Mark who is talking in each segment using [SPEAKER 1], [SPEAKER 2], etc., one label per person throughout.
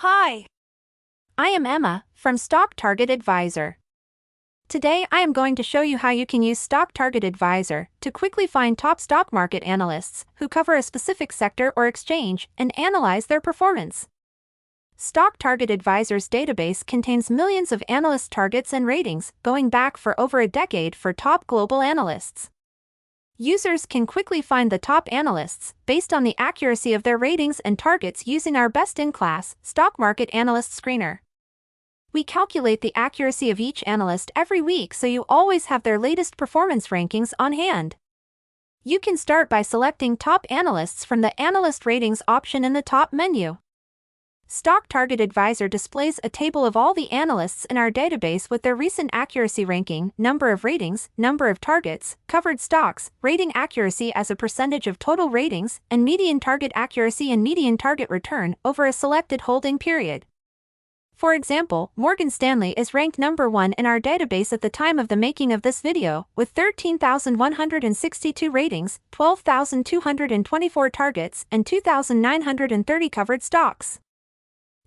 [SPEAKER 1] Hi, I am Emma from Stock Target Advisor. Today I am going to show you how you can use Stock Target Advisor to quickly find top stock market analysts who cover a specific sector or exchange and analyze their performance. Stock Target Advisor's database contains millions of analyst targets and ratings going back for over a decade for top global analysts. Users can quickly find the top analysts based on the accuracy of their ratings and targets using our best-in-class stock market analyst screener. We calculate the accuracy of each analyst every week so you always have their latest performance rankings on hand. You can start by selecting Top Analysts from the Analyst Ratings option in the top menu. Stock Target Advisor displays a table of all the analysts in our database with their recent accuracy ranking, number of ratings, number of targets, covered stocks, rating accuracy as a percentage of total ratings, and median target accuracy and median target return over a selected holding period. For example, Morgan Stanley is ranked number 1 in our database at the time of the making of this video, with 13,162 ratings, 12,224 targets, and 2,930 covered stocks.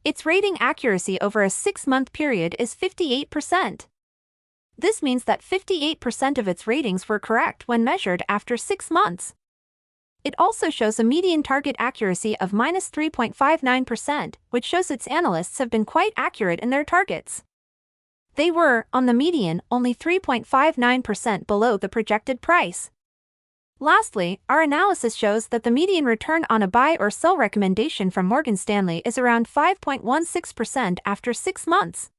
[SPEAKER 1] Its rating accuracy over a 6-month period is 58%. This means that 58% of its ratings were correct when measured after 6 months. It also shows a median target accuracy of -3.59%, which shows its analysts have been quite accurate in their targets. They were, on the median, only 3.59% below the projected price. Lastly, our analysis shows that the median return on a buy or sell recommendation from Morgan Stanley is around 5.16% after 6 months.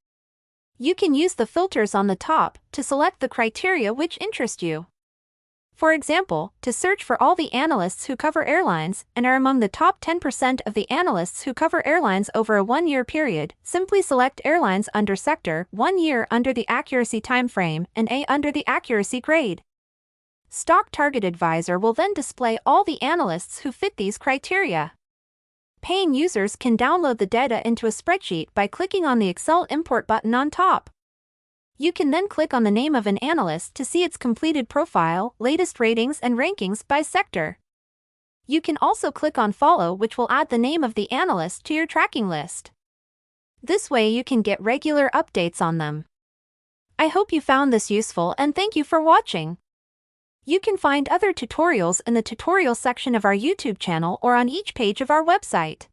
[SPEAKER 1] You can use the filters on the top to select the criteria which interest you. For example, to search for all the analysts who cover airlines and are among the top 10% of the analysts who cover airlines over a 1-year period, simply select Airlines under Sector, 1 year under the accuracy time frame, and A under the accuracy grade. Stock Target Advisor will then display all the analysts who fit these criteria. Paying users can download the data into a spreadsheet by clicking on the Excel import button on top. You can then click on the name of an analyst to see its completed profile, latest ratings and rankings by sector. You can also click on Follow, which will add the name of the analyst to your tracking list. This way you can get regular updates on them. I hope you found this useful and thank you for watching. You can find other tutorials in the tutorial section of our YouTube channel or on each page of our website.